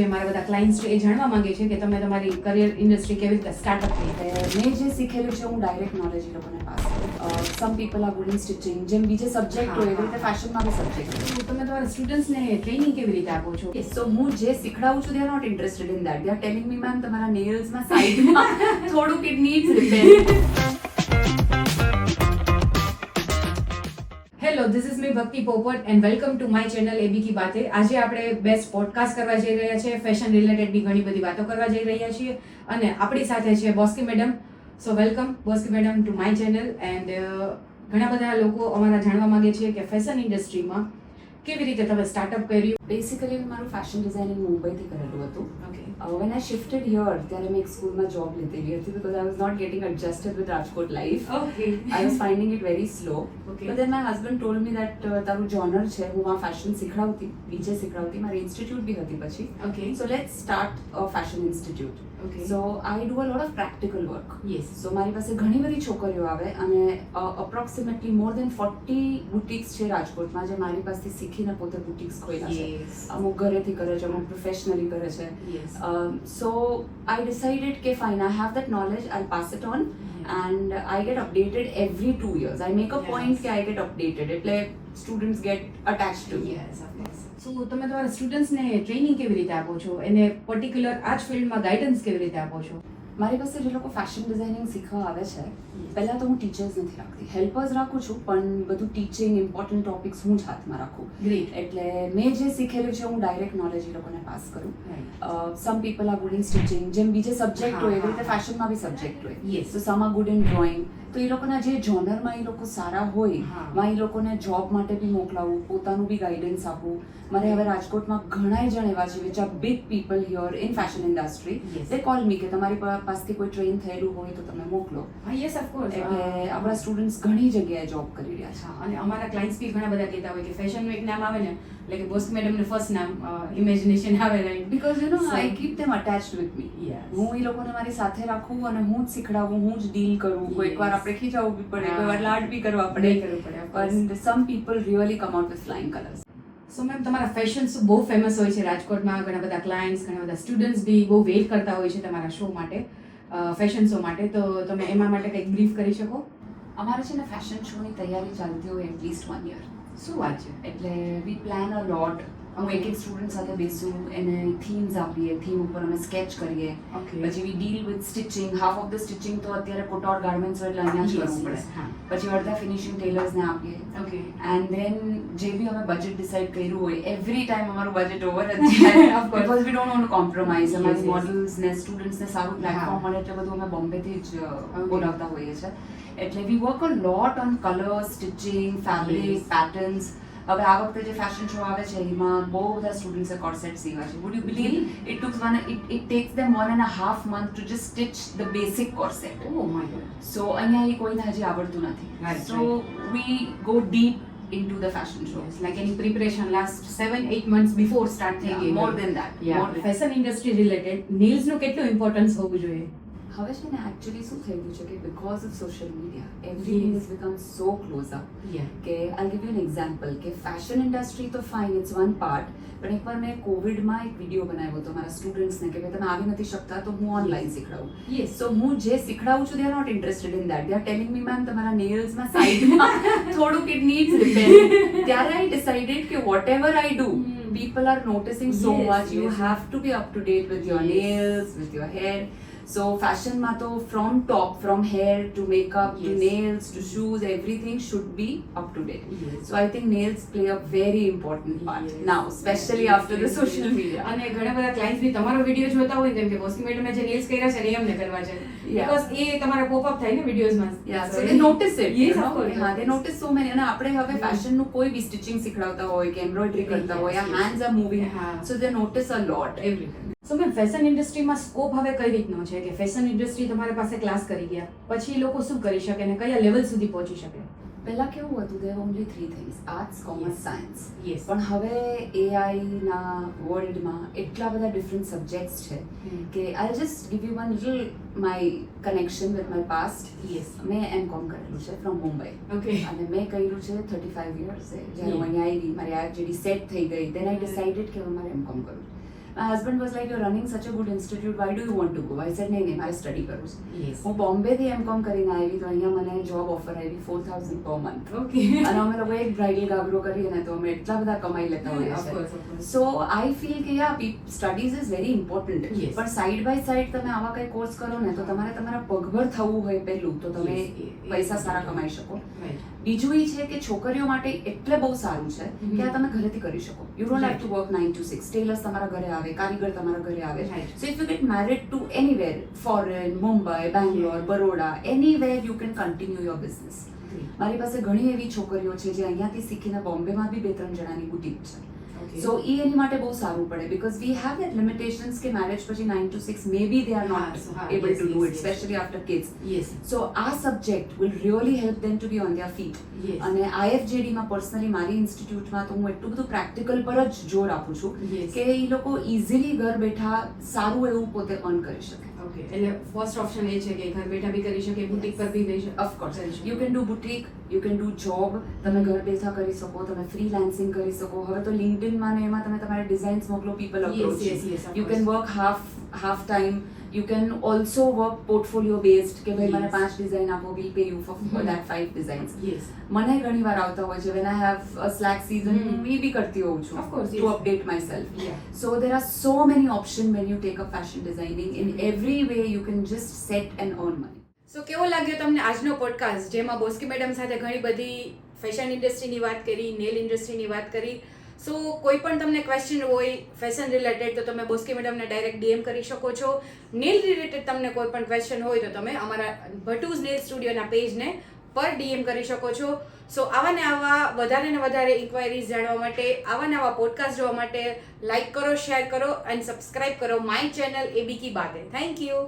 મારા બધા ક્લાયન્ટ્સ છે એ જાણવા માંગે છે કે તમે તમારી કરિયર ઇન્ડસ્ટ્રી કેવી રીતે સ્ટાર્ટઅપ કરી. મેં જે શીખેલું છે હું ડાયરેક્ટ નોલેજ એ લોકોને પાસ કરું. Some people are good in stitching, જેમ બીજે સબ્જેક્ટ હોય એવી રીતે ફેશનમાં બી સબ્જેક્ટ હોય. તો તમે તમારા સ્ટુડન્ટ્સને ટ્રેનિંગ કેવી રીતે આપો છો? સો હું જે શીખડાવું છું they are not interested in that. They are telling me ma'am તમારા નેલ્સમાં સાઈડમાં થોડુંક it needs repairing. Hello, this is me Bhakti Popat and welcome to my channel એબી કી બાતે. આજે આપણે બેસ્ટ પોડકાસ્ટ કરવા જઈ રહ્યા છીએ. ફેશન રિલેટેડની ઘણી બધી વાતો કરવા જઈ રહ્યા છીએ અને આપણી સાથે છે Boski madam. So welcome Boski madam two my channel. And ઘણા બધા લોકો અમારા જાણવા માંગે છે કે ફેશન ઇન્ડસ્ટ્રીમાં કેવી રીતે તમે સ્ટાર્ટઅપ કર્યું. બેસિકલી મારું ફેશન ડિઝાઇનિંગ મુંબઈથી કરેલું હતું. Okay. When I shifted here, ત્યારે મેં એક સ્કૂલમાં જોબ લીધેલી હતી because I was not getting adjusted with Rajkot life. Okay. I was finding it very slow. Okay. But then my husband told me that તારું જોનર છે, હું આ ફેશન શીખડાવતી, બીજે શીખડાવતી, મારી ઇન્સ્ટિટ્યૂટ બી હતી પછી. Okay. So let's start a fashion institute. Okay. So I do a lot of practical work. Yes. So મારી પાસે ઘણી બધી છોકરીઓ આવે અને approximately more than 40 boutiques છે રાજકોટમાં જે મારી પાસેથી શીખીને પોતે boutiques ખોલ્યા છે. Yes. અમુક ઘરેથી કરે છે, અમુક પ્રોફેશનલી કરે છે. Yes. So I decided કે fine, I have that knowledge, I'll pass it on and I get updated every 2 years. I make a point Yes. કે I get updated એટલે students get attached to me. Yes, of course. So તમે તમારા સ્ટુડન્ટ્સને training કેવી રીતે આપો છો? એને particular આ જ ફિલ્ડમાં ગાઈડન્સ કેવી રીતે આપો છો? મારી પાસે જે લોકો ફેશન ડિઝાઇનિંગ શીખવા આવે છે, પહેલાં તો હું ટીચર્સ નથી રાખતી, હેલ્પર્સ રાખું છું, પણ બધું ટીચિંગ ઇમ્પોર્ટન્ટ ટોપિક્સ હું જ હાથમાં રાખું. ગ્રેટ. એટલે મેં જે શીખેલું છે હું ડાયરેક્ટ નોલેજ એ લોકોને પાસ કરું. Some people are good in stitching, જેમ બીજે સબ્જેક્ટ હોય એવી રીતે ફેશનમાં બી સબ્જેક્ટ હોય. Yes. તો સમ આર ગુડ ઇન ડ્રોઈંગ. તો એ લોકોના જે જોનરમાં એ લોકો સારા હોય, હા. માં એ લોકોને જોબ માટે બી મોકલાવું, પોતાનું બી ગાઈડન્સ આપવું. મારે હવે રાજકોટમાં ઘણા જણ એવા છે which are big people here in fashion industry. Yes. They call મી કે તમારી પાસેથી કોઈ ટ્રેન થયેલું હોય તો તમે મોકલો. હા, યસ, ઓફ કોર્સ. એટલે આપણા સ્ટુડન્ટ્સ ઘણી જગ્યાએ જોબ કરી રહ્યા છે. અને અમારા ક્લાયન્ટ્સ બી ઘણા બધા કહેતા હોય કે ફેશનનું એક નામ આવે ને એટલે કે બોસ્કી મેડમનું ફર્સ્ટ નામ ઇમેજિનેશન આવે, right? Because you know So- I keep them attached with me. Yes. હું એ લોકોને મારી સાથે રાખું અને હું જ શીખડાવું, હું જ ડીલ કરું. કોઈકવાર આપણે ખીજાવવું બી પડે, કોઈવાર લાડ બી કરવા પડે. નહીં કરવું પડે, of course. પણ some people really come out with flying colours. So ma'am, તમારા ફેશન્સ બહુ ફેમસ હોય છે રાજકોટમાં. ઘણા બધા ક્લાયન્ટ્સ, ઘણા બધા સ્ટુડન્ટ્સ બી બહુ વેઇટ કરતા હોય છે તમારા શો માટે, ફેશન શો માટે. તો તમે એમાં માટે કંઈક બ્રીફ કરી શકો? અમારે છે ને ફેશન શોની તૈયારી ચાલતી હોય એટલીસ્ટ 1 year. શું વાત છે? એટલે વી પ્લાન અ લોટ. હું એક સ્ટુડન્ટ સાથે બેસું, એને થીમ્સ આપીએ, થીમ ઉપર અમે સ્કેચ કરીએ. Okay. પછી we deal with stitching. Half of the stitching તો અત્યારે કોટોર ગાર્મેન્ટ્સ હોય એટલે અહીંયા જ Yes, કરવું yes, પડે. હા. પછી અડધા ફિનિશિંગ ટેલર્સને આપીએ. ઓકે. એન્ડ ધેન જે બી અમે બજેટ ડિસાઇડ કર્યું હોય, એવરી ટાઈમ અમારું બજેટ ઓવર જ જાય. Of course. Because we don't want to compromise. Yes, અમારી yes. મોડલ્સ ને સ્ટુડન્ટ્સને સારું પ્લેટફોર્મ હા. મળે એટલે બધું અમે બોમ્બેથી જ Okay. બોલાવતા હોઈએ છીએ. એટલે વી work a lot on colour, stitching, fabric, Yes. Patterns. હવે આ વખતે જે ફેશન શો આવે છે એમાં બહુ બધા સ્ટુડન્ટ્સે કોર્સેટ સીવા છે. Would you believe it takes them 1.5 months to just stitch the basic corset. Oh my god. So અહીંયા એ કોઈને હજી આવડતું નથી. Right, so we go deep into the fashion show. Like એની preparation last 7-8 months before start થઈ ગઈ. More than that. More than- fashion industry related નેલ્સનું કેટલું ઇમ્પોર્ટન્સ હોવું જોઈએ? હવે છે ને એકચ્યુઅલી શું થઈ ગયું છે કે because of social media everything Yes. Is become so close up કે I give you an example કે ફેશન ઇન્ડસ્ટ્રી તો ફાઇન, ઇટ્સ વન પાર્ટ. પણ એકવાર મેં કોવિડમાં એક વિડીયો બનાવ્યો હતો મારા સ્ટુડન્ટ્સને કે ભાઈ તમે આવી નથી શકતા તો હું ઓનલાઈન શીખડાવું. Yes. સો હું જે શીખડાવું છું they are not interested in that. They are telling me ma'am તમારા નેલ્સમાં સાઈડમાં થોડુંક ઇટ નીડ્સ રિપેરિંગ. ત્યારે આઈ ડિસાઇડેડ કે whatever I do people are noticing so Yes, much. You yes. have to be up to date with your Yes. nails, with your hair. So fashion માં તો from top, from hair to makeup to Yes. nails to shoes, everything should be up to date. Yes. So I think nails play a very important part Yes. now, especially Yes, after the yes, social yes. media. અને ઘણા બધા clients બી તમારો video જોતા હોય કેમ કે બોસ્કી મેડમે જે nails કર્યા છે ને એ અમને કરવા છે. Yeah. બીકોઝ એ તમારા પોપઅપ થાય ને વિડીયોઝમાં. Yeah, so they notice it. Yes, you of know? course. હા, they notice so many. અને આપણે હવે Mm. ફેશન નું કોઈ બી સ્ટિચિંગ શીખડાવતા હોય કે એમ્બ્રોઇડરી કરતા Yes, હોય, yes. hands are moving, હા. so they notice a lot. Everything. So ma'am, fashion ઇન્ડસ્ટ્રીમાં સ્કોપ હવે કઈ રીતનો છે કે ફેશન ઇન્ડસ્ટ્રી તમારી પાસે ક્લાસ કરી ગયા પછી લોકો શું કરી શકે અને કયા લેવલ સુધી પહોંચી શકે? પહેલા કેવું હતું, there were only 3 things: arts, commerce, Yes. Science. Yes. પણ હવે એઆઈના વર્લ્ડમાં એટલા બધા ડિફરન્ટ સબ્જેક્ટ્સ છે કે I just give you one little my connection with my past. Yes. મેં એમ.કોમ કરેલું છે ફ્રોમ મુંબઈ ઓકે. અને મેં કર્યું છે 35 યર્સ. જ્યારે હું Yeah. અહીંયા આવી, મારી આઈએફજીડી સેટ થઈ ગઈ, then I decided કે હવે મારે એમ.કોમ કરવું. My husband was like, you're running such a good institute, why do you want to go? I said, નહીં મારે સ્ટડી કરવું છે. યસ હું બોમ્બેથી M.Com કરીને આવી તો અહીંયા મને જોબ ઓફર આવી 4,000 per month. ઓકે અને અમે લોકો એક બ્રાઇડલ ગાગરો કરીએ ને તો અમે એટલા બધા કમાઈ લેતા હોઈએ ઓફ છીએ. Course of course so I feel કે studies is very important, Yes. પણ સાઈડ બાય સાઈડ તમે આવા કઈ કોર્સ કરો ને તો તમારે તમારા પગભર થવું હોય પહેલું તો તમે પૈસા સારા કમાઈ શકો. રાઈટ બીજું એ છે કે છોકરીઓ માટે એટલે બહુ સારું છે કે આ તમે ઘરેથી કરી શકો. You don't have to work 9 to 6. Tailors તમારા ઘરે આવે, કારીગર તમારા ઘરે આવે. Right. So if you get married to anywhere, foreign, Mumbai, Bangalore, Baroda, anywhere you can continue your business. મારી પાસે ઘણી એવી છોકરીઓ છે જે અહીંયાથી શીખીને બોમ્બેમાં બી 2-3 જણાની બુટીક છે. ઓકે સો એ એની માટે બહુ સારું પડે because we have that limitations કે મેરેજ પછી 9 to 6 maybe they are not able to do it, specially after kids. Yes so આ subject will really help them to be on their feet. Yes અને IFJD માં personally મારી ઇન્સ્ટિટ્યૂટમાં તો હું એટલું બધું પ્રેક્ટિકલ પર જ જોર આપું છું Yes. કે એ લોકો ઇઝીલી ઘર બેઠા સારું એવું પોતે અર્ન કરી શકે. ઓકે એટલે ફર્સ્ટ ઓપ્શન એ છે કે ઘર બેઠા બી કરી શકે, બુટીક પર બી બેસી of course you can do boutique, you can do job, તમે ઘર બેઠા કરી શકો, તમે ફ્રીલાન્સિંગ કરી શકો. હવે તો LinkedIn માં ને એમાં તમે તમારા ડિઝાઇન્સ મોકલો, people approach. yes, of you course. Can work half time, you can also work portfolio based કે ભાઈ મને Yes. 5 ડિઝાઇન આપો, will pay you for that 5 designs. Yes મને ઘણી વાર આવતા હોય છે when I have a slack season, હું એ બી કરતી હોઉં છું Of course, to yes. Update myself. Yeah. So there are so many options when you take up fashion designing. In every way you can just set and earn money. સો કેવો લાગ્યો તમને આજનો પોડકાસ્ટ, જેમાં Boski madam સાથે ઘણી બધી fashion ઇન્ડસ્ટ્રીની વાત કરી, નેલ ઇન્ડસ્ટ્રીની વાત કરી. સો કોઈ પણ તમને ક્વેશ્ચન હોય ફેશન રિલેટેડ તો તમે બોસ્કી મેડમને ડાયરેક્ટ DM કરી શકો છો. નેલ રિલેટેડ તમને કોઈ પણ ક્વેશ્ચન હોય તો તમે અમારા ભટુઝ નેલ સ્ટુડિયોના પેજને પર DM કરી શકો છો. સો આવા ને આવા વધારે ને વધારે ઇન્ક્વાયરીઝ જાણવા માટે, આવા ને આવા પોડકાસ્ટ જોવા માટે લાઇક કરો, શેર કરો એન્ડ સબસ્ક્રાઇબ કરો માય ચેનલ એબી કી બાતે. Thank you.